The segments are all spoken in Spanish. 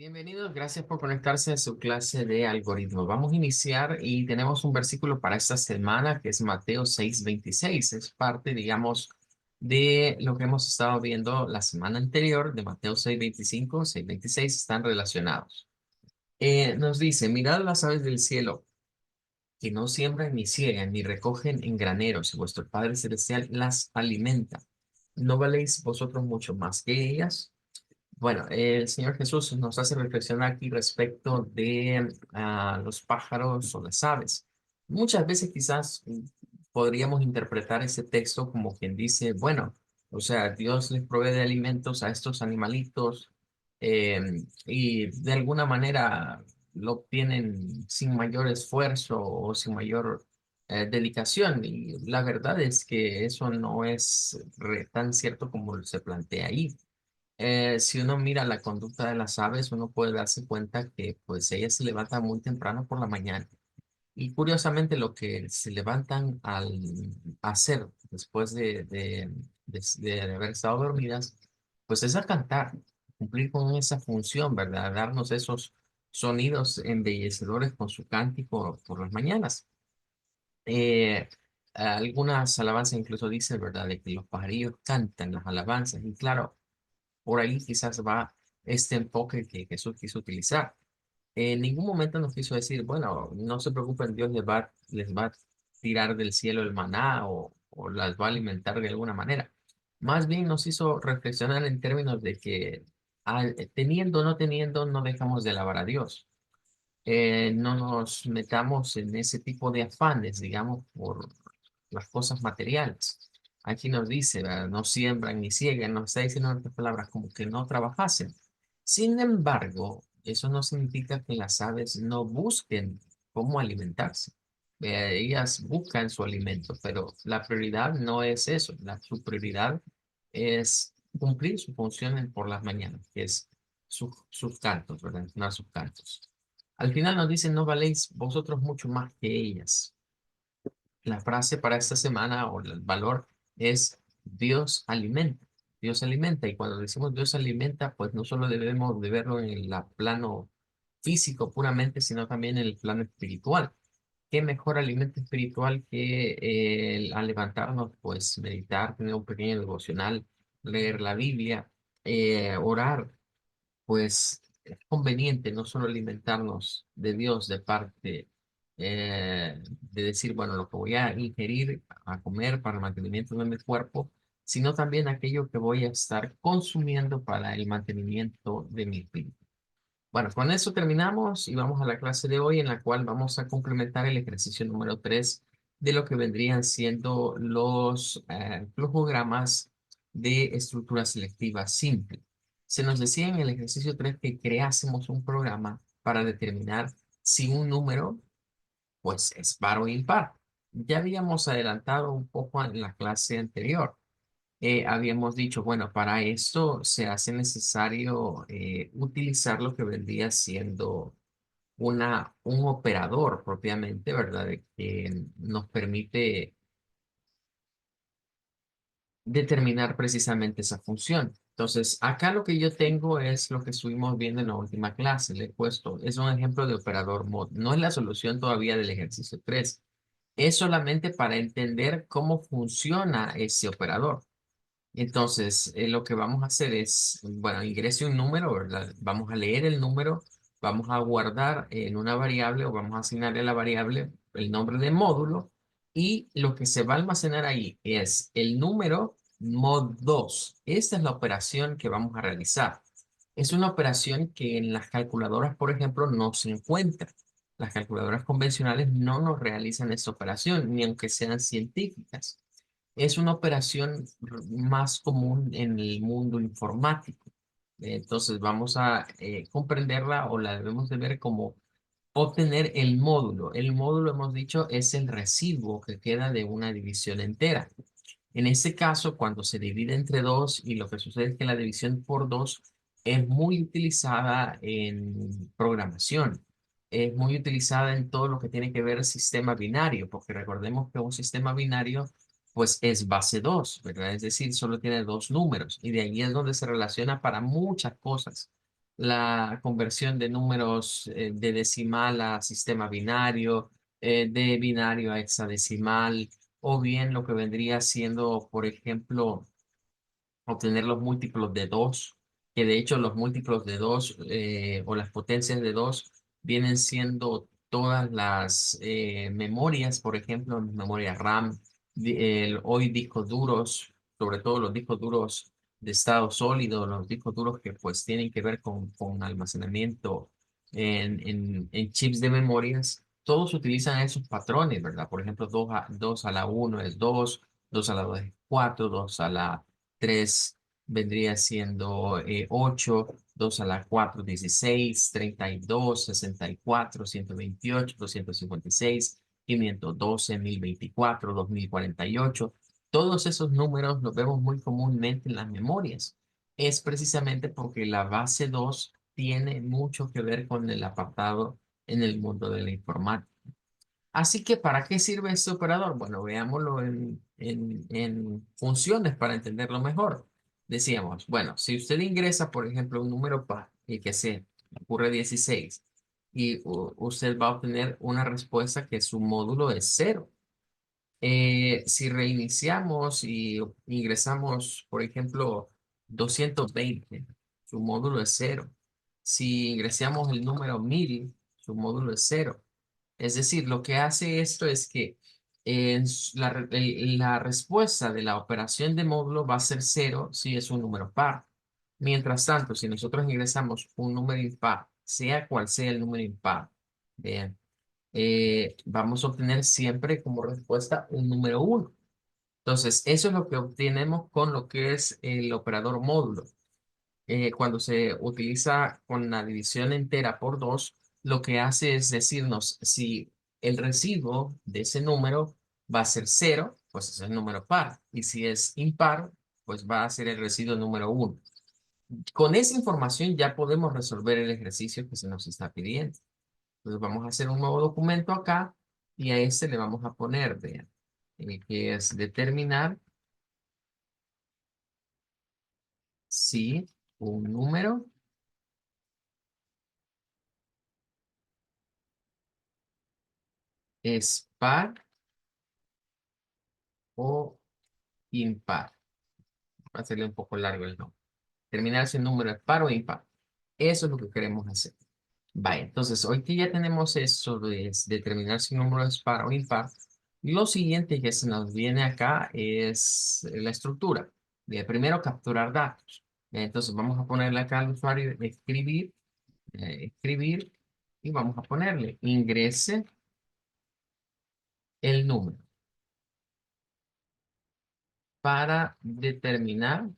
Bienvenidos, gracias por conectarse a su clase de algoritmos. Vamos a iniciar y tenemos un versículo para esta semana que es Mateo 6:26. Es parte, digamos, de lo que hemos estado viendo la semana anterior de Mateo 6:25, 6:26 están relacionados. Nos dice, mirad las aves del cielo, que no siembran ni ciegan ni recogen en graneros, y vuestro Padre Celestial las alimenta. ¿No valéis vosotros mucho más que ellas? Bueno, el Señor Jesús nos hace reflexionar aquí respecto de los pájaros o las aves. Muchas veces quizás podríamos interpretar ese texto como quien dice, bueno, o sea, Dios les provee de alimentos a estos animalitos y de alguna manera lo obtienen sin mayor esfuerzo o sin mayor dedicación. Y la verdad es que eso no es tan cierto como se plantea ahí. Si uno mira la conducta de las aves, uno puede darse cuenta que pues ellas se levantan muy temprano por la mañana. Y curiosamente lo que se levantan al hacer después de haber estado dormidas, pues es a cantar, cumplir con esa función, ¿verdad? Darnos esos sonidos embellecedores con su cántico por las mañanas. Eh, Algunas alabanzas incluso dicen, ¿verdad?, de que los pajarillos cantan las alabanzas. Y claro, por ahí quizás va este enfoque que Jesús quiso utilizar. En ningún momento nos quiso decir, bueno, no se preocupen, Dios les va a tirar del cielo el maná o las va a alimentar de alguna manera. Más bien nos hizo reflexionar en términos de que teniendo o no teniendo, no dejamos de alabar a Dios. No nos metamos en ese tipo de afanes, digamos, por las cosas materiales. Aquí nos dice, ¿verdad? No siembran ni ciegan, nos está diciendo en otras palabras como que no trabajasen. Sin embargo, eso no significa que las aves no busquen cómo alimentarse. Ellas buscan su alimento, pero la prioridad no es eso. Su prioridad es cumplir su función por las mañanas, que es sus cantos, ¿verdad? No sus cantos. Al final nos dicen, no valéis vosotros mucho más que ellas. La frase para esta semana o el valor es Dios alimenta. Dios alimenta. Y cuando decimos Dios alimenta, pues no solo debemos de verlo en el plano físico puramente, sino también en el plano espiritual. ¿Qué mejor alimento espiritual que al levantarnos, pues meditar, tener un pequeño devocional, leer la Biblia, orar? Pues es conveniente no solo alimentarnos de Dios de parte de decir, bueno, lo que voy a ingerir, a comer para el mantenimiento de mi cuerpo, sino también aquello que voy a estar consumiendo para el mantenimiento de mi espíritu. Bueno, con eso terminamos y vamos a la clase de hoy en la cual vamos a complementar el ejercicio número 3 de lo que vendrían siendo los flujogramas de estructura selectiva simple. Se nos decía en el ejercicio 3 que creásemos un programa para determinar si un número pues es par o impar. Ya habíamos adelantado un poco en la clase anterior. Habíamos dicho, bueno, para esto se hace necesario utilizar lo que vendría siendo un operador propiamente, ¿verdad? De que nos permite determinar precisamente esa función. Entonces, acá lo que yo tengo es lo que estuvimos viendo en la última clase. Le he puesto, es un ejemplo de operador mod. No es la solución todavía del ejercicio 3. Es solamente para entender cómo funciona ese operador. Entonces, lo que vamos a hacer es, bueno, ingrese un número, ¿verdad? Vamos a leer el número, vamos a guardar en una variable o vamos a asignarle a la variable el nombre de módulo y lo que se va a almacenar ahí es el número mod 2. Esta es la operación que vamos a realizar. Es una operación que en las calculadoras, por ejemplo, no se encuentra. Las calculadoras convencionales no nos realizan esta operación, ni aunque sean científicas. Es una operación más común en el mundo informático. Entonces vamos a comprenderla o la debemos de ver como obtener el módulo. El módulo, hemos dicho, es el residuo que queda de una división entera. En este caso, cuando se divide entre dos y lo que sucede es que la división por dos es muy utilizada en programación. Es muy utilizada en todo lo que tiene que ver sistema binario, porque recordemos que un sistema binario pues es base 2, ¿verdad? Es decir, solo tiene dos números y de ahí es donde se relaciona para muchas cosas. la conversión de números de decimal a sistema binario, de binario a hexadecimal, o bien lo que vendría siendo, por ejemplo, obtener los múltiplos de 2, que de hecho los múltiplos de 2 o las potencias de 2 vienen siendo todas las memorias, por ejemplo, memoria RAM, hoy discos duros, sobre todo los discos duros de estado sólido, los discos duros que pues tienen que ver con almacenamiento en chips de memorias, todos utilizan esos patrones, ¿verdad? Por ejemplo, 2 a la 1 es 2, 2 a la 2 es 4, 2 a la 3 vendría siendo 8, 2 a la 4, 16, 32, 64, 128, 256, 512, 1024, 2048. Todos esos números los vemos muy comúnmente en las memorias. Es precisamente porque la base 2 tiene mucho que ver con el apartado en el mundo de la informática. Así que, ¿para qué sirve este operador? Bueno, veámoslo en funciones para entenderlo mejor. Decíamos, bueno, si usted ingresa, por ejemplo, un número par y que se ocurre 16 y usted va a obtener una respuesta que su módulo es cero. Si reiniciamos y ingresamos, por ejemplo, 220, su módulo es cero. Si ingresamos el número 1000, su módulo es cero. Es decir, lo que hace esto es que la respuesta de la operación de módulo va a ser cero si es un número par. Mientras tanto, si nosotros ingresamos un número impar, sea cual sea el número impar, vean, vamos a obtener siempre como respuesta un número uno. Entonces, eso es lo que obtenemos con lo que es el operador módulo. Cuando se utiliza con la división entera por 2, lo que hace es decirnos si el residuo de ese número va a ser cero, pues es el número par. Y si es impar, pues va a ser el residuo número uno. Con esa información ya podemos resolver el ejercicio que se nos está pidiendo. Entonces vamos a hacer un nuevo documento acá y a este le vamos a poner, vean, que es determinar si un número es par o impar. Va a hacerle un poco largo el nombre. Determinar si un número es par o impar. Eso es lo que queremos hacer. Vale, entonces hoy que ya tenemos eso de determinar si un número es par o impar, lo siguiente que se nos viene acá es la estructura. Primero capturar datos. Entonces vamos a ponerle acá al usuario escribir y vamos a ponerle ingrese el número para determinar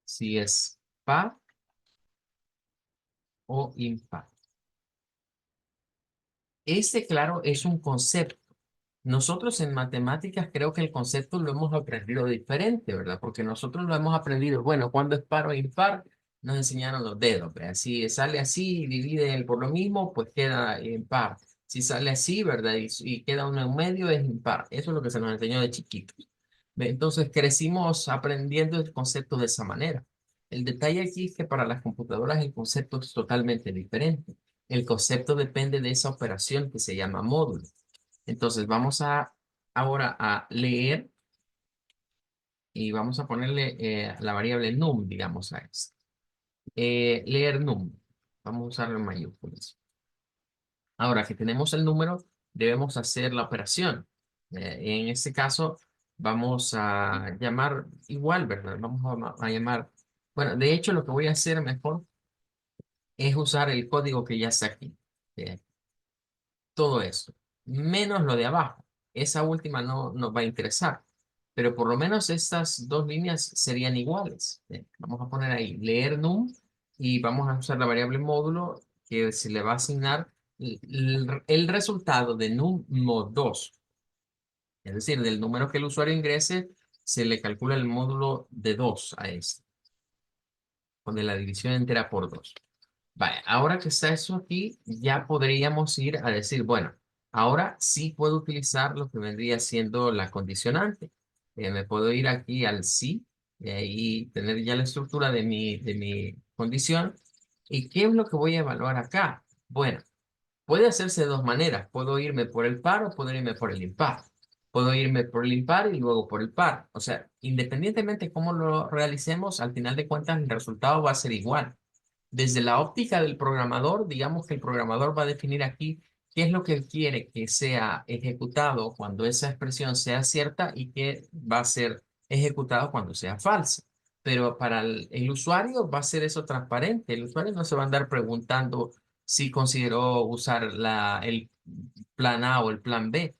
si es par o impar. Este, claro, es un concepto. Nosotros en matemáticas creo que el concepto lo hemos aprendido diferente, ¿verdad? Porque nosotros lo hemos aprendido, bueno, cuando es par o impar, nos enseñaron los dedos, ¿verdad? Si sale así y divide por lo mismo, pues queda impar. Si sale así, ¿verdad? Y queda uno en medio, es impar. Eso es lo que se nos enseñó de chiquitos. ¿Ve? Entonces crecimos aprendiendo el concepto de esa manera. El detalle aquí es que para las computadoras el concepto es totalmente diferente. El concepto depende de esa operación que se llama módulo. Entonces vamos a ahora a leer y vamos a ponerle la variable num, digamos a esto. Leer num. Vamos a usarlo en mayúsculas. Ahora que tenemos el número, debemos hacer la operación. En este caso, vamos a llamar igual, ¿verdad? Vamos a llamar, bueno, de hecho lo que voy a hacer mejor es usar el código que ya está aquí. Eh, todo esto, menos lo de abajo. Esa última no nos va a interesar, pero por lo menos estas dos líneas serían iguales. Vamos a poner ahí leer num y vamos a usar la variable módulo que se le va a asignar el resultado de num mod 2. Es decir, del número que el usuario ingrese, se le calcula el módulo de 2 a este, con la división entera por 2. Vale, ahora que está eso aquí, ya podríamos ir a decir, bueno, ahora sí puedo utilizar lo que vendría siendo la condicionante. Me puedo ir aquí al sí, y tener ya la estructura de mi condición. ¿Y qué es lo que voy a evaluar acá? Bueno, puede hacerse de dos maneras. Puedo irme por el par o puedo irme por el impar. Puedo irme por el impar y luego por el par. O sea, independientemente de cómo lo realicemos, al final de cuentas el resultado va a ser igual. Desde la óptica del programador, digamos que el programador va a definir aquí qué es lo que él quiere que sea ejecutado cuando esa expresión sea cierta y qué va a ser ejecutado cuando sea falsa. Pero para el usuario va a ser eso transparente. El usuario no se va a andar preguntando si consideró usar el plan A o el plan B,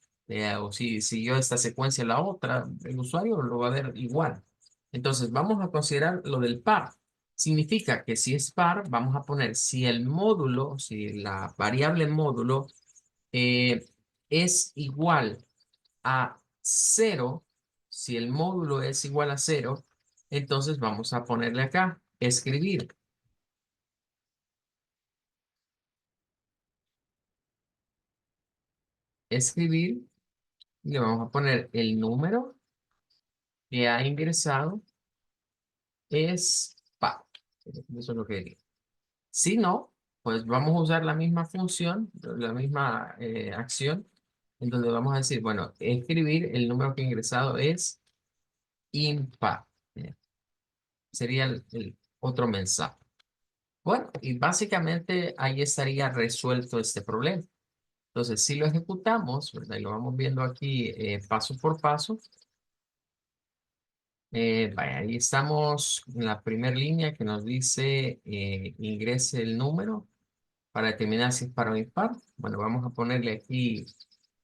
o si siguió esta secuencia la otra. El usuario lo va a ver igual. Entonces, vamos a considerar lo del par. Significa que si es par, vamos a poner si el módulo, si la variable módulo eh, es igual a cero, si el módulo es igual a cero, entonces vamos a ponerle acá, escribir. Escribir, y le vamos a poner el número que ha ingresado es par. Eso es lo que diría. Si no, pues vamos a usar la misma función, la misma acción, en donde vamos a decir, bueno, escribir el número que he ingresado es impar. Sería el otro mensaje. Bueno, y básicamente ahí estaría resuelto este problema. Entonces, si lo ejecutamos, ¿verdad? Y lo vamos viendo aquí paso por paso. Vaya, ahí estamos en la primera línea que nos dice ingrese el número para determinar si es par o impar. Bueno, vamos a ponerle aquí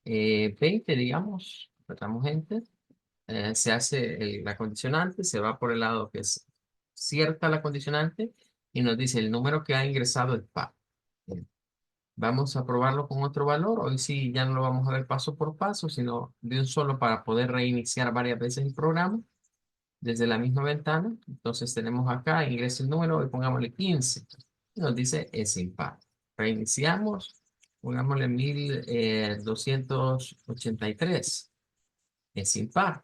20, digamos, apretamos Enter. Se hace la condicionante, se va por el lado que es cierta la condicionante y nos dice el número que ha ingresado es par. Bien, vamos a probarlo con otro valor. Hoy sí ya no lo vamos a ver paso por paso, sino de un solo para poder reiniciar varias veces el programa desde la misma ventana. Entonces tenemos acá, ingrese el número y pongámosle 15. Y nos dice es impar. Reiniciamos, pongámosle 1283. Es impar.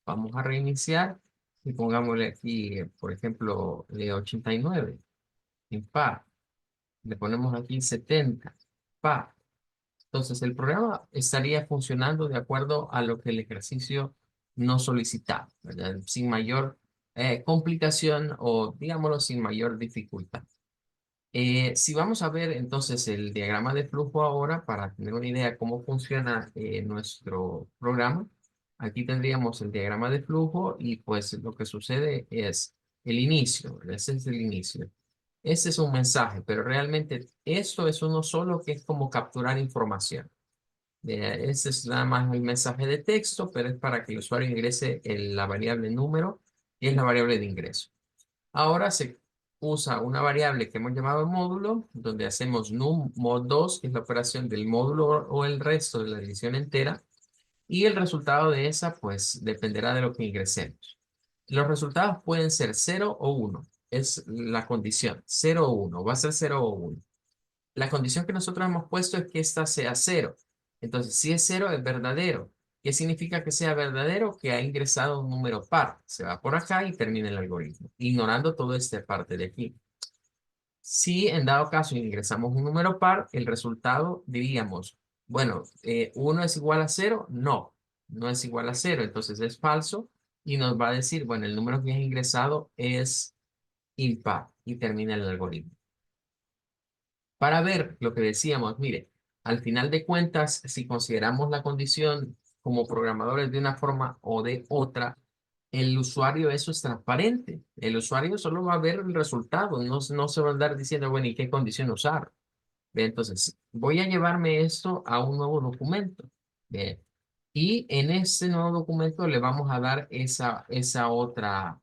Vamos a reiniciar y pongámosle aquí, por ejemplo, 89. Impar. Le ponemos aquí 70. Par. Entonces el programa estaría funcionando de acuerdo a lo que el ejercicio nos solicitaba, ¿verdad? Sin mayor complicación o, digámoslo, sin mayor dificultad. Si vamos a ver entonces el diagrama de flujo ahora para tener una idea de cómo funciona nuestro programa, aquí tendríamos el diagrama de flujo y pues lo que sucede es el inicio, ¿verdad? Ese es el inicio. Ese es un mensaje, pero realmente esto es uno solo que es como capturar información. Ese es nada más el mensaje de texto, pero es para que el usuario ingrese la variable número, y es la variable de ingreso. Ahora se usa una variable que hemos llamado módulo, donde hacemos num mod2, que es la operación del módulo o el resto de la división entera, y el resultado de esa, pues, dependerá de lo que ingresemos. Los resultados pueden ser cero o uno. Es la condición, cero o uno. Va a ser cero o uno. La condición que nosotros hemos puesto es que esta sea cero. Entonces, si es cero, es verdadero. ¿Qué significa que sea verdadero? Que ha ingresado un número par. Se va por acá y termina el algoritmo, ignorando toda esta parte de aquí. Si en dado caso ingresamos un número par, el resultado diríamos, bueno, 1 es igual a cero. No, no es igual a cero. Entonces es falso y nos va a decir, bueno, el número que has ingresado es impar y termina el algoritmo. Para ver lo que decíamos, mire, al final de cuentas, si consideramos la condición como programadores de una forma o de otra, el usuario eso es transparente. El usuario solo va a ver el resultado, no se va a andar diciendo, bueno, ¿y qué condición usar? Ve, entonces, voy a llevarme esto a un nuevo documento. Ve, y en ese nuevo documento le vamos a dar esa otra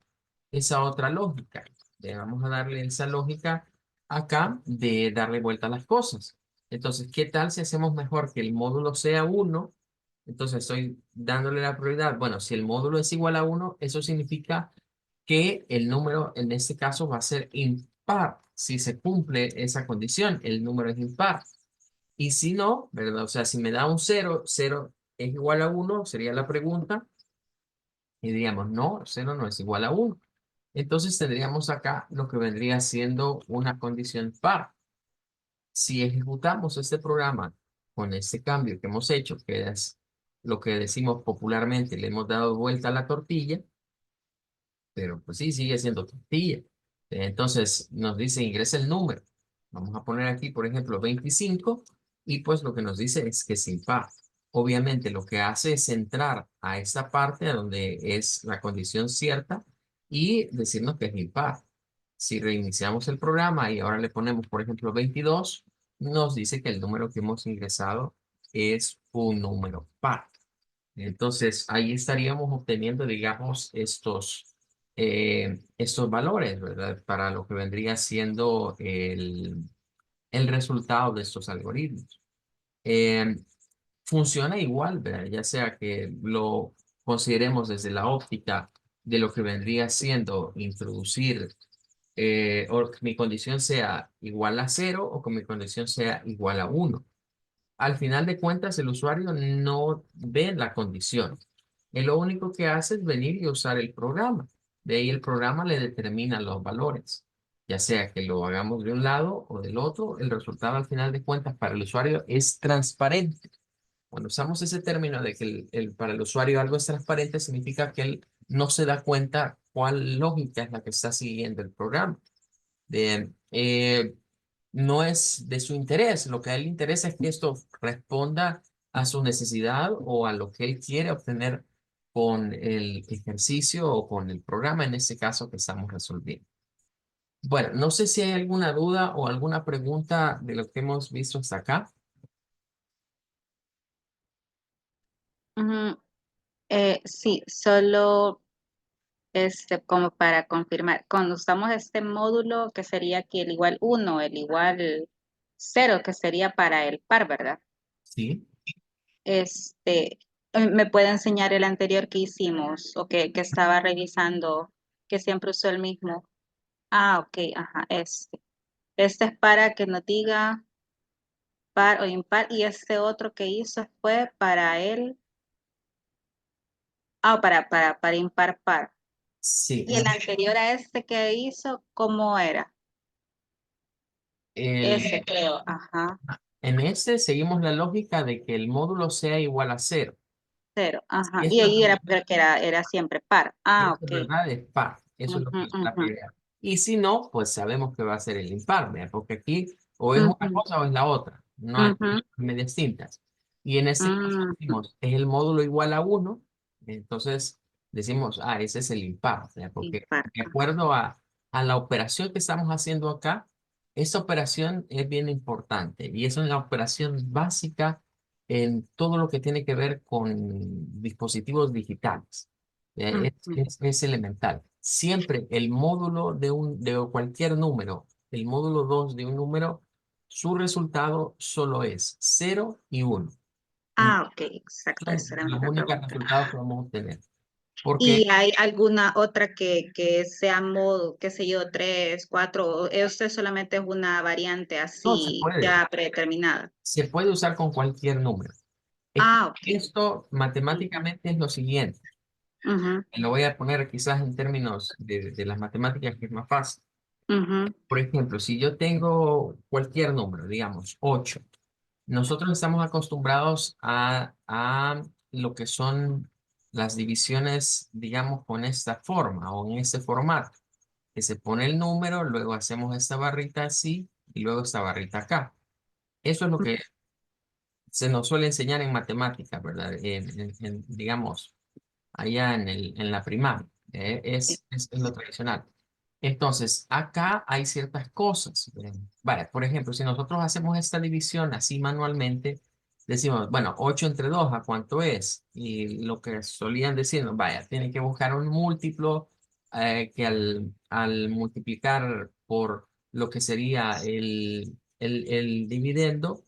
lógica. Le vamos a darle esa lógica acá de darle vuelta a las cosas. Entonces, ¿qué tal si hacemos mejor que el módulo sea uno? Entonces, estoy dándole la prioridad. Bueno, si el módulo es igual a uno, eso significa que el número en este caso va a ser impar. Si se cumple esa condición, el número es impar. Y si no, ¿verdad? O sea, si me da un cero, cero es igual a uno, sería la pregunta. y diríamos, no, 0 no es igual a 1. Entonces tendríamos acá lo que vendría siendo una condición par. Si ejecutamos este programa con este cambio que hemos hecho, que es lo que decimos popularmente, le hemos dado vuelta a la tortilla, pero pues sí, sigue siendo tortilla. Entonces nos dice ingresa el número. Vamos a poner aquí, por ejemplo, 25 y pues lo que nos dice es que es impar. Obviamente lo que hace es entrar a esta parte donde es la condición cierta y decirnos que es impar. Si reiniciamos el programa y ahora le ponemos, por ejemplo, 22, nos dice que el número que hemos ingresado es un número par. Entonces, ahí estaríamos obteniendo, digamos, estos valores, ¿verdad? Para lo que vendría siendo el resultado de estos algoritmos. Eh, Funciona igual, ¿verdad? Ya sea que lo consideremos desde la óptica de lo que vendría siendo introducir, o que mi condición sea igual a 0 o que mi condición sea igual a 1. Al final de cuentas, el usuario no ve la condición. Él lo único que hace es venir y usar el programa. De ahí el programa le determina los valores. Ya sea que lo hagamos de un lado o del otro, el resultado al final de cuentas para el usuario es transparente. Cuando usamos ese término de que para el usuario algo es transparente, significa que él no se da cuenta cuál lógica es la que está siguiendo el programa. De, no es de su interés. Lo que a él le interesa es que esto responda a su necesidad o a lo que él quiere obtener con el ejercicio o con el programa, en este caso que estamos resolviendo. Bueno, no sé si hay alguna duda o alguna pregunta de lo que hemos visto hasta acá. Ujú. Sí, solo como para confirmar, cuando usamos este módulo que sería aquí el igual uno, el igual cero, que sería para el par, ¿verdad? Sí. ¿Me puede enseñar el anterior que hicimos o que estaba revisando, que siempre usó el mismo? Ah, ok, ajá, este. Este es para que nos diga par o impar y este otro que hizo fue para él, para impar par. Sí, Y el anterior a este que hizo, ¿cómo era? el, Ese creo, ajá, en este seguimos la lógica de que el módulo sea igual a 0. cero, ajá. Y Y esto ahí era, creo que era siempre par. Ah, eso es ok. verdad, es par. Eso es lo Ujú, que la ujú, idea. Y si no, pues sabemos que va a ser el impar, ¿verdad? Porque aquí o es una ujú, cosa o es la otra. No hay ujú, medias tintas. Y en este caso ujú. decimos, es el módulo igual a 1. Entonces decimos, ah, ese es el impar, ¿verdad? Porque Impar. de acuerdo a la operación que estamos haciendo acá, esa operación es bien importante y es una operación básica en todo lo que tiene que ver con dispositivos digitales. Ujú. Es elemental. Siempre el módulo de cualquier número, el módulo 2 de un número, su resultado solo es 0 y 1. Ah, ok, exacto, Son esa era mi los otra únicos pregunta. resultados que vamos a obtener. Porque ¿Y hay alguna otra que sea modo, qué sé yo, tres, cuatro, o esto solamente es una variante no así ya predeterminada? se puede usar con cualquier número. Es que Ah, ok. esto Ujú, matemáticamente es lo siguiente. ujú, Lo voy a poner quizás en términos de las matemáticas que es más fácil. ujú. Por ejemplo, si yo tengo cualquier número, digamos 8. Nosotros estamos acostumbrados a lo que son las divisiones, digamos, con esta forma o en este formato, que se pone el número, luego hacemos esta barrita así y luego esta barrita acá. Eso es lo que se nos suele enseñar en matemáticas, ¿verdad? Digamos, allá en la primaria. Es lo tradicional. Entonces, acá hay ciertas cosas. Vale, por ejemplo, si nosotros hacemos esta división así manualmente, decimos, bueno, 8 entre 2, ¿a cuánto es? Y lo que solían decirnos, vaya, tienen que buscar un múltiplo, que al multiplicar por lo que sería el dividendo,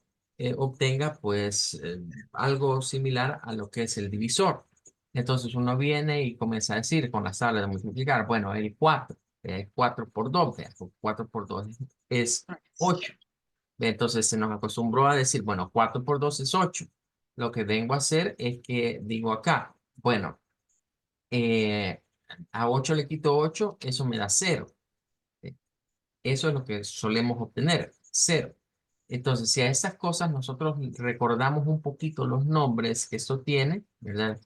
obtenga pues algo similar a lo que es el divisor. Entonces uno viene y comienza a decir con las tablas de multiplicar, bueno, el 4, 4 por 2, 4 por 2 es 8. Entonces se nos acostumbró a decir, bueno, 4 por 2 es 8. Lo que vengo a hacer es que digo acá, bueno, Eh, a 8 le quito 8, eso me da 0. Eso es lo que solemos obtener, 0. Entonces, si a estas cosas nosotros recordamos un poquito los nombres que esto tiene, ¿verdad?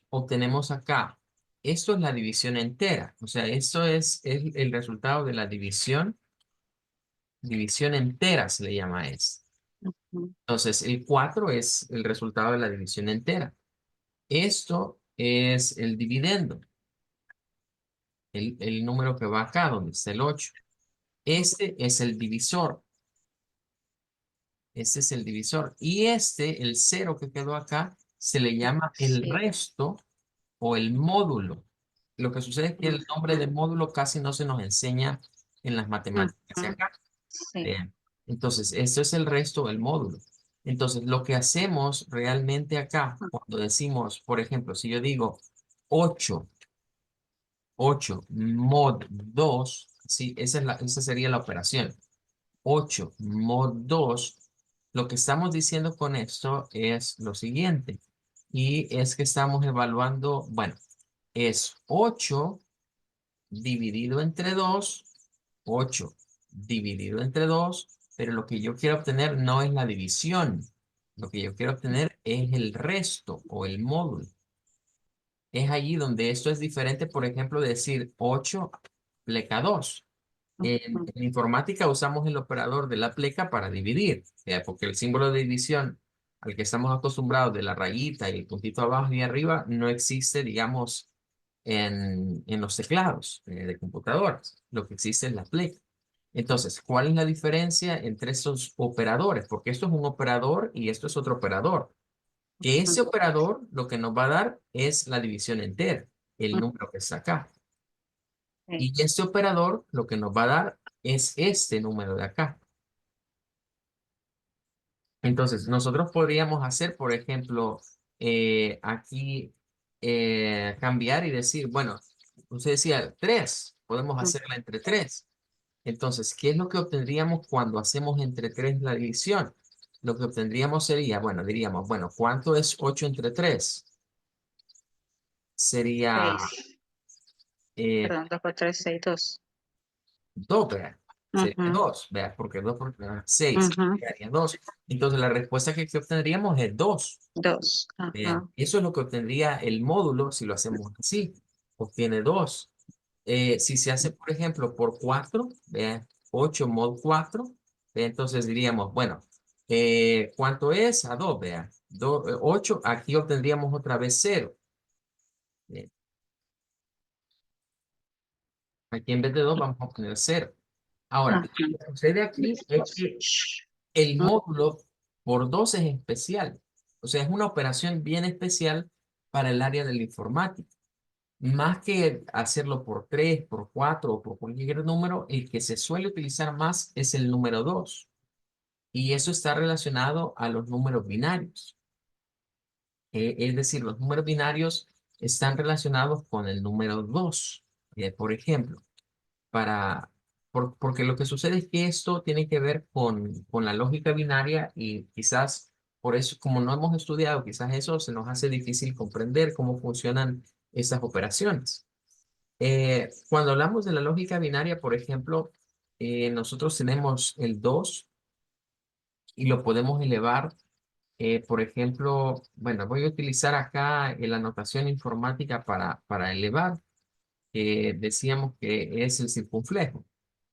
Obtenemos acá, esto es la división entera, o sea, esto es el resultado de la división entera se le llama eso. Ujú. Entonces, el 4 es el resultado de la división entera. Esto es el dividendo, el número que va acá, donde está el 8. Este es el divisor. Ese es el divisor. Y este, el cero que quedó acá, se le llama el Sí. resto o el módulo. Lo que sucede es que el nombre de módulo casi no se nos enseña en las matemáticas de Ujú. acá. Sí. Vean. Entonces, esto es el resto o el módulo. Entonces, lo que hacemos realmente acá, cuando decimos, por ejemplo, si yo digo 8 8 mod 2, sí, esa sería la operación. 8 mod 2, lo que estamos diciendo con esto es lo siguiente, y es que estamos evaluando, bueno, es 8 dividido entre 2, 8 dividido entre 2, pero lo que yo quiero obtener no es la división, lo que yo quiero obtener es el resto o el módulo. Es allí donde esto es diferente, por ejemplo, de decir 8 pleca 2. Ujú. En informática usamos el operador de la pleca para dividir, porque el símbolo de división al que estamos acostumbrados de la rayita y el puntito abajo y arriba no existe, digamos, en los teclados de computadoras. Lo que existe es la pleca. Entonces, ¿cuál es la diferencia entre esos operadores? Porque esto es un operador y esto es otro operador. Que ese operador lo que nos va a dar es la división entera, el Ujú. número que está acá. Sí. Y este operador lo que nos va a dar es este número de acá. Entonces, nosotros podríamos hacer, por ejemplo, aquí cambiar y decir, bueno, usted decía 3, podemos Ujú. hacerla entre 3. Entonces, ¿qué es lo que obtendríamos cuando hacemos entre 3 la división? Lo que obtendríamos sería, bueno, diríamos, bueno, ¿cuánto es 8 entre 3? Sería 6. eh, Perdón, 2 por 3, 6, 2. 2, vea. Sería Ujú. 2, vea, porque 2 por 6 Ujú. sería 2. Entonces, la respuesta que obtendríamos es 2. 2. Bien, Ajá. eso es lo que obtendría el módulo si lo hacemos así. Obtiene 2. Si se hace, por ejemplo, por 4, vean, 8 mod 4, entonces diríamos, bueno, ¿cuánto es? A 2, vean. 8, aquí obtendríamos otra vez 0. Bien, aquí en vez de 2 vamos a obtener 0. Ahora, Ajá. lo que sucede aquí es que el módulo por 2 es especial. O sea, es una operación bien especial para el área de la informática. Más que hacerlo por 3, por 4 o por cualquier número, el que se suele utilizar más es el número 2. Y eso está relacionado a los números binarios. Es decir, los números binarios están relacionados con el número 2. Por ejemplo, porque lo que sucede es que esto tiene que ver con la lógica binaria y quizás por eso, como no hemos estudiado, quizás eso se nos hace difícil comprender cómo funcionan estas operaciones. Cuando hablamos de la lógica binaria, por ejemplo, nosotros tenemos el 2 y lo podemos elevar, por ejemplo, bueno, voy a utilizar acá la notación informática para elevar, que decíamos que es el circunflejo.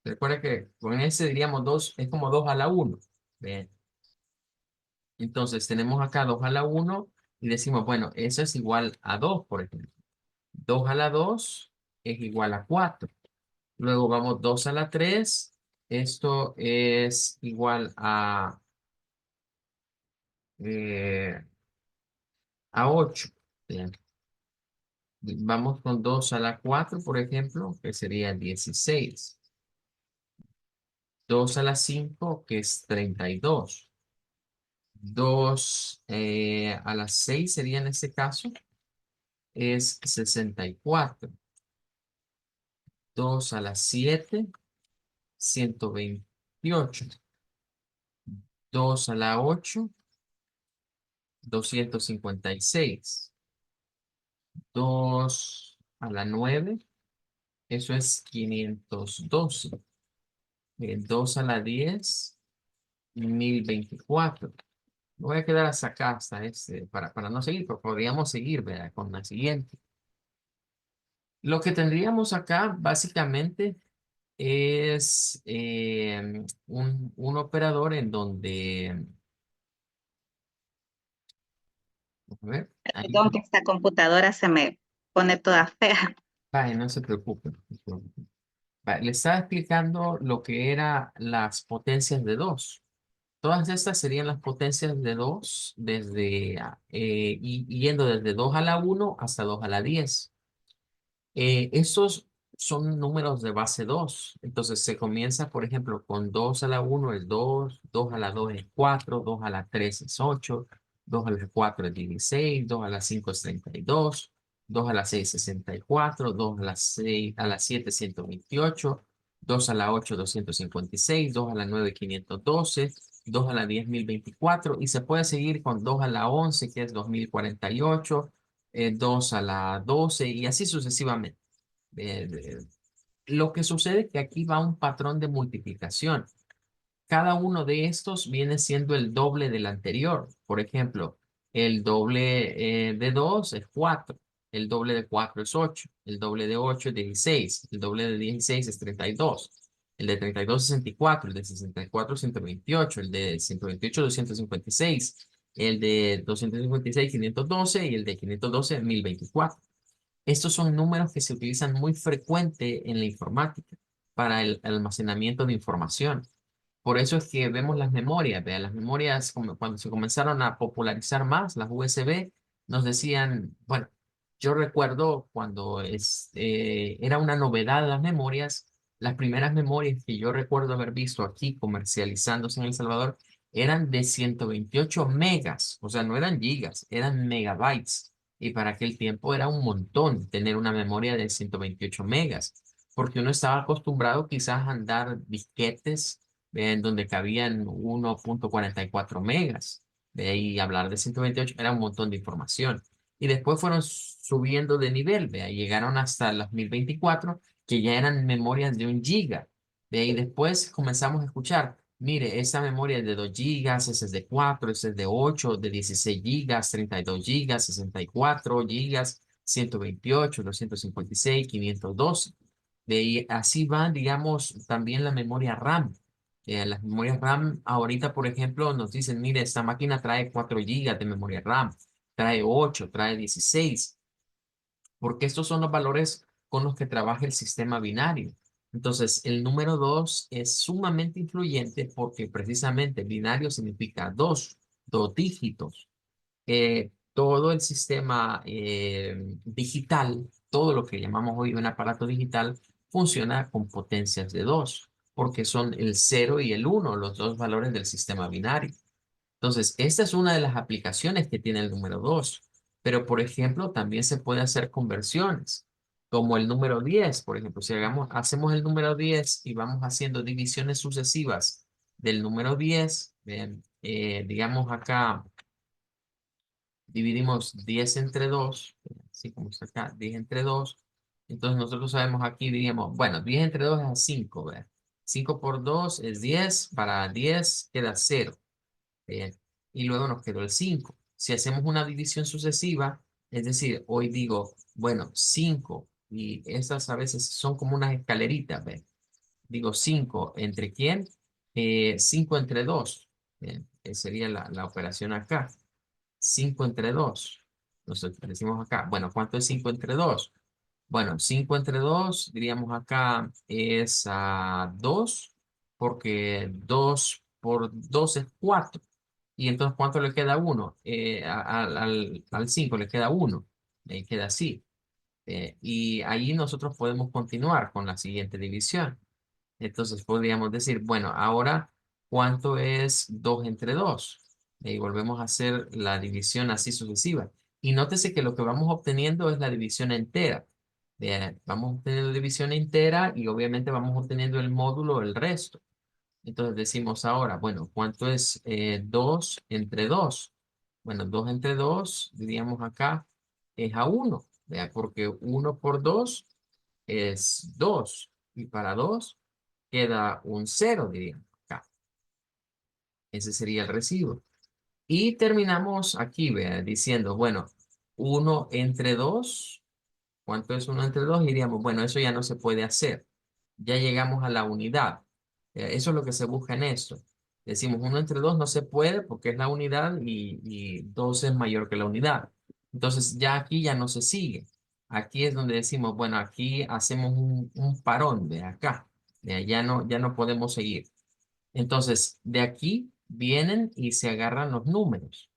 Recuerda que con ese diríamos 2 es como 2 a la 1. Bien. Entonces tenemos acá 2 a la 1 y decimos, bueno, eso es igual a 2, por ejemplo. 2 a la 2 es igual a 4. Luego vamos 2 a la 3. Esto es igual eh, a 8. Bien. Vamos con 2 a la 4, por ejemplo, que sería 16. 2 a la 5, que es 32. 2 a la 6 sería en este caso, es 64. 2 a la 7, 128. 2 a la 8, 256. 2 a la 9, eso es 512. 2 a la 10, 1024. Me voy a quedar hasta acá, hasta este, para no seguir, pero podríamos seguir, ¿verdad? Con la siguiente. Lo que tendríamos acá, básicamente, es un operador en donde, a ver, ahí, Perdón que esta computadora se me pone toda fea. vaya, no se preocupe. No se preocupe. Le estaba explicando lo que eran las potencias de 2. Todas estas serían las potencias de 2 desde, yendo desde 2 a la 1 hasta 2 a la 10. Estos son números de base 2. Entonces se comienza, por ejemplo, con 2 a la 1 es 2, 2 a la 2 es 4, 2 a la 3 es 8, 2 a la 4 es 16, 2 a la 5 es 32, 2 a la 6 es 64, 2 a la 6, a la 7 es 128, 2 a la 8 256, 2 a la 9 512, 2 a la 10 1024 y se puede seguir con 2 a la 11 que es 2048, 2 a la 12 y así sucesivamente. Lo que sucede es que aquí va un patrón de multiplicación. Cada uno de estos viene siendo el doble del anterior. Por ejemplo, el doble de 2 es 4, el doble de 4 es 8, el doble de 8 es 16, el doble de 16 es 32, el de 32 es 64, el de 64 es 128, el de 128 256, el de 256 512 y el de 512 1024. Estos son números que se utilizan muy frecuente en la informática para el almacenamiento de información. Por eso es que vemos las memorias, ¿vea? Las memorias, como cuando se comenzaron a popularizar más, las USB, nos decían, bueno, yo recuerdo cuando era una novedad las memorias, las primeras memorias que yo recuerdo haber visto aquí comercializándose en El Salvador eran de 128 megas, o sea, no eran gigas, eran megabytes. Y para aquel tiempo era un montón tener una memoria de 128 megas, porque uno estaba acostumbrado quizás a andar disquetes en donde cabían 1.44 megas. De ahí hablar de 128 era un montón de información. Y después fueron subiendo de nivel, de ahí llegaron hasta los 1024, que ya eran memorias de 1 giga. De ahí después comenzamos a escuchar, mire, esa memoria es de 2 gigas, esa es de 4, esa es de 8, de 16 gigas, 32 gigas, 64 gigas, 128, 256, 512. De ahí así va, digamos, también la memoria RAM. Las memorias RAM ahorita, por ejemplo, nos dicen, mire, esta máquina trae 4 gigas de memoria RAM, trae 8, trae 16, porque estos son los valores con los que trabaja el sistema binario. Entonces, el número 2 es sumamente influyente porque precisamente binario significa dos dígitos. Todo el sistema digital, todo lo que llamamos hoy un aparato digital, funciona con potencias de 2, porque son el 0 y el 1, los dos valores del sistema binario. Entonces, esta es una de las aplicaciones que tiene el número 2. Pero, por ejemplo, también se puede hacer conversiones, como el número 10. Por ejemplo, si hacemos el número 10 y vamos haciendo divisiones sucesivas del número 10, digamos acá, dividimos 10 entre 2, así como está acá, 10 entre 2. Entonces nosotros sabemos aquí, diríamos, bueno, 10 entre 2 es 5, ¿verdad? 5 por 2 es 10, para 10 queda 0. Bien. Y luego nos quedó el 5. Si hacemos una división sucesiva, es decir, hoy digo, bueno, 5, y estas a veces son como unas escaleritas, ¿ves? Digo 5 ¿entre quién? 5 entre 2. Bien, sería la operación acá. 5 entre 2. Nosotros decimos acá, bueno, ¿cuánto es 5 entre 2? Bueno, 5 entre 2 diríamos acá, es 2, porque 2 por 2 es 4. Y entonces, ¿cuánto le queda a 1? Al 5 le queda 1. Le queda así. Y ahí nosotros podemos continuar con la siguiente división. Entonces podríamos decir, bueno, ahora, ¿cuánto es 2 entre 2? Y volvemos a hacer la división así sucesiva. Y nótese que lo que vamos obteniendo es la división entera. Vamos obteniendo división entera y obviamente vamos obteniendo el módulo, el resto. Entonces decimos ahora, bueno, ¿cuánto es 2 entre 2? Bueno, 2 entre 2, diríamos acá, es a 1. ¿vea? Porque 1 por 2 es 2. Y para 2 queda un cero, diríamos acá. Ese sería el residuo. Y terminamos aquí, vea, diciendo, bueno, 1 entre 2. ¿Cuánto es 1 entre 2? Diríamos, bueno, eso ya no se puede hacer. Ya llegamos a la unidad. Eso es lo que se busca en esto. Decimos 1 entre 2 no se puede porque es la unidad y 2 es mayor que la unidad. Entonces ya aquí ya no se sigue. Aquí es donde decimos, bueno, aquí hacemos un parón de acá. Ya no podemos seguir. Entonces, de aquí vienen y se agarran los números.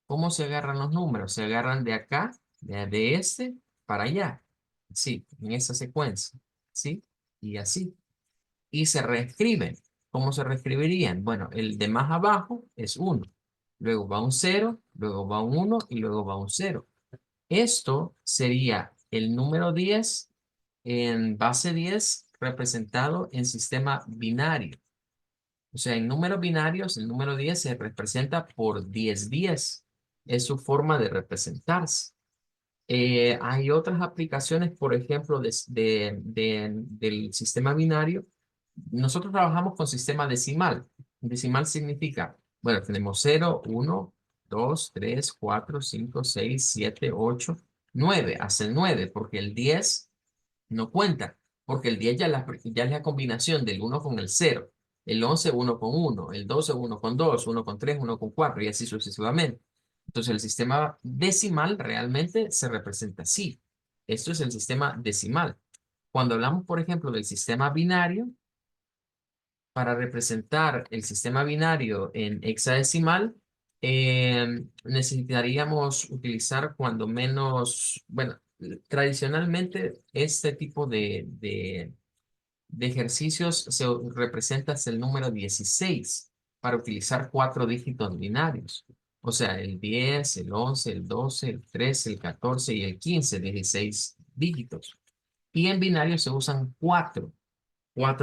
¿Cómo se agarran los números? Se agarran de acá, de este para allá. Sí, en esa secuencia. ¿Sí? Y así. Y se reescriben. ¿Cómo se reescribirían? Bueno, el de más abajo es uno. Luego va un cero, luego va un uno y luego va un cero. Esto sería el número 10 en base 10 representado en sistema binario. O sea, en números binarios, el número 10 se representa por 1010. Es su forma de representarse. Hay otras aplicaciones, por ejemplo, del sistema binario. Nosotros trabajamos con sistema decimal. Decimal significa, bueno, tenemos 0, 1, 2, 3, 4, 5, 6, 7, 8, 9. Hasta el 9, porque el 10 no cuenta, porque el 10 ya es la combinación del uno con el cero, el 11 uno con uno, el 12 uno con 2, uno con 3, uno con 4 y así sucesivamente. Entonces el sistema decimal realmente se representa así. Esto es el sistema decimal. Cuando hablamos, por ejemplo, del sistema binario, para representar el sistema binario en hexadecimal, necesitaríamos utilizar cuando menos, bueno, tradicionalmente este tipo de ejercicios se representa hasta el número 16 para utilizar cuatro dígitos binarios. O sea, el 10, el 11, el 12, el 13, el 14 y el 15, 16 dígitos. Y en binario se usan cuatro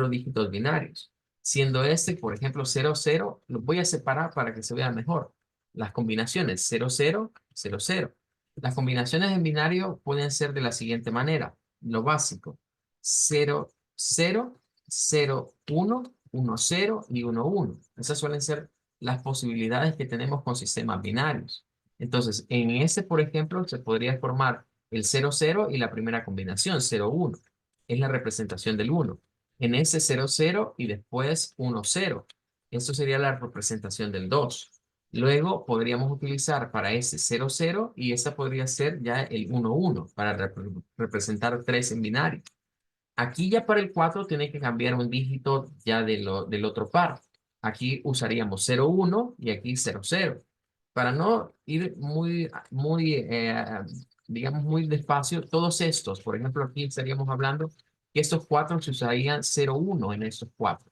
dígitos binarios. Siendo este, por ejemplo, 00, lo voy a separar para que se vea mejor. Las combinaciones 00, 00. Las combinaciones en binario pueden ser de la siguiente manera. Lo básico, 0, 0, 0, 1, 1, 0 y 1, 1. Esas suelen ser las posibilidades que tenemos con sistemas binarios. Entonces, en ese, por ejemplo, se podría formar el 0, 0 y la primera combinación, 0, 1. Es la representación del 1 en ese 0, 0 y después 1, 0. Eso sería la representación del 2. Luego podríamos utilizar para ese 0, 0 y esa podría ser ya el 1, 1 para representar 3 en binario. Aquí ya para el 4 tiene que cambiar un dígito ya del otro par. Aquí usaríamos 0, 1 y aquí 0, 0. Para no ir digamos, muy despacio, todos estos, por ejemplo, aquí estaríamos hablando que estos cuatro se usarían 0, 1 en estos cuatro,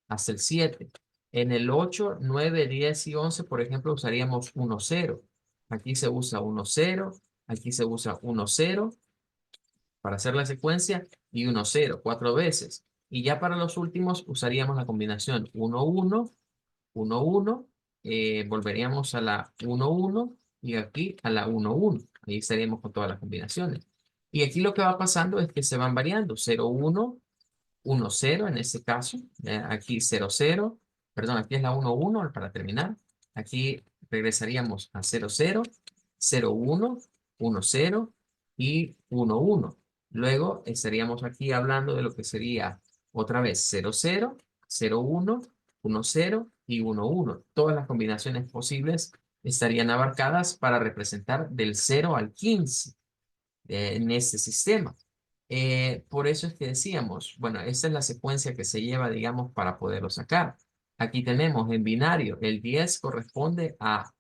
hasta el 7. En el 8, 9, 10 y 11, por ejemplo, usaríamos 1, 0. Aquí se usa 1, 0, aquí se usa 1, 0 para hacer la secuencia y 1, 0, cuatro veces. Y ya para los últimos usaríamos la combinación 1, 1, 1, 1, volveríamos a la 1, 1 y aquí a la 1, 1. Ahí estaríamos con todas las combinaciones. Y aquí lo que va pasando es que se van variando 0, 1, 1, 0 en este caso. Aquí 0, 0. Perdón, aquí es la 1, 1 para terminar. Aquí regresaríamos a 0, 0, 0, 1, 1, 0 y 1, 1. Luego estaríamos aquí hablando de lo que sería otra vez 0, 0, 0, 1, 1, 0 y 1, 1. Todas las combinaciones posibles estarían abarcadas para representar del 0 al 15 en este sistema. Por eso es que decíamos, bueno, esta es la secuencia que se lleva, digamos, para poderlo sacar. Aquí tenemos en binario, el 10 corresponde a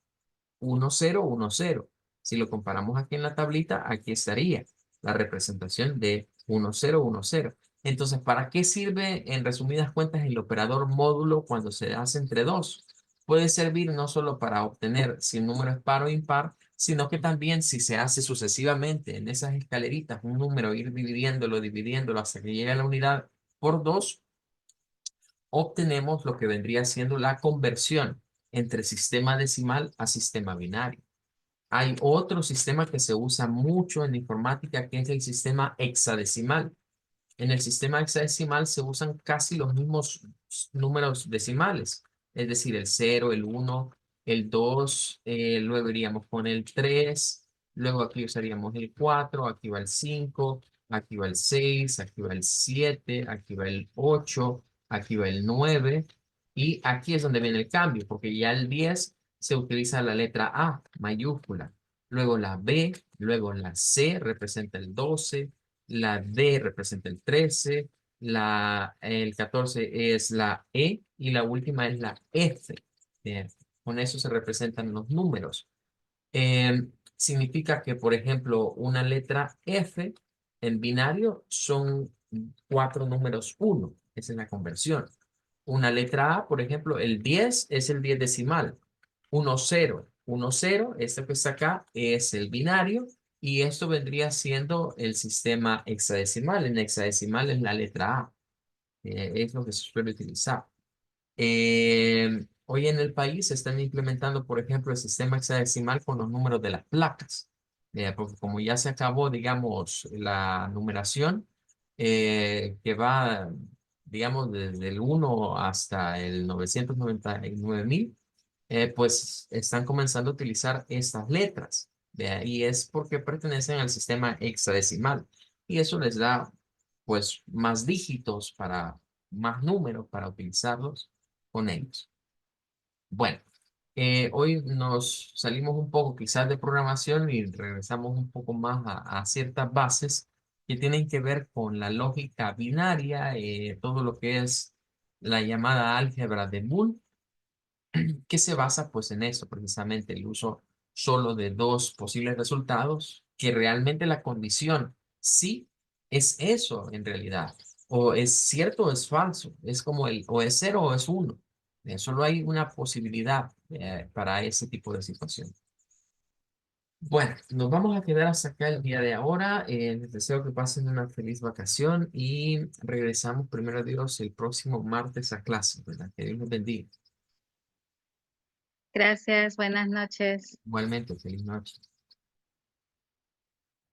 1, 0, 1, 0. Si lo comparamos aquí en la tablita, aquí estaría la representación de 1, 0, 1, 0. Entonces, ¿para qué sirve, en resumidas cuentas, el operador módulo cuando se hace entre dos? Puede servir no solo para obtener si un número es par o impar, sino que también si se hace sucesivamente en esas escaleritas, un número, ir dividiéndolo, dividiéndolo hasta que llegue a la unidad por dos, obtenemos lo que vendría siendo la conversión entre sistema decimal a sistema binario. Hay otro sistema que se usa mucho en informática, que es el sistema hexadecimal. En el sistema hexadecimal se usan casi los mismos números decimales, es decir, el 0, el 1, el 2, luego iríamos con el 3, luego aquí usaríamos el 4, aquí va el 5, aquí va el 6, aquí va el 7, aquí va el 8, aquí va el 9, y aquí es donde viene el cambio, porque ya el 10 se utiliza la letra A mayúscula, luego la B, luego la C representa el 12, la D representa el 13, el 14 es la E y la última es la F. Bien, con eso se representan los números. Significa que, por ejemplo, una letra F en binario son cuatro números uno. Esa es la conversión. Una letra A, por ejemplo, el 10 es el 10 decimal. 1, 0. 1, 0, esto que está acá es el binario y esto vendría siendo el sistema hexadecimal. En hexadecimal es la letra A. Es lo que se suele utilizar. Hoy en el país se están implementando, por ejemplo, el sistema hexadecimal con los números de las placas. Porque como ya se acabó, digamos, la numeración que va, digamos, desde el 1 hasta el 999.000, pues están comenzando a utilizar estas letras. Y es porque pertenecen al sistema hexadecimal. Y eso les da, pues, más dígitos para, más números para utilizarlos con ellos. Bueno, hoy nos salimos un poco quizás de programación y regresamos un poco más a ciertas bases que tienen que ver con la lógica binaria, todo lo que es la llamada álgebra de Boole, que se basa pues en eso, precisamente el uso solo de dos posibles resultados, que realmente la condición sí es eso en realidad, o es cierto o es falso, es como el o es cero o es uno. Solo hay una posibilidad para ese tipo de situación. Bueno, nos vamos a quedar hasta acá el día de ahora. Les deseo que pasen una feliz vacación y regresamos primero Dios el próximo martes a clase, ¿verdad? Que Dios los bendiga. Gracias, buenas noches. Igualmente, feliz noche.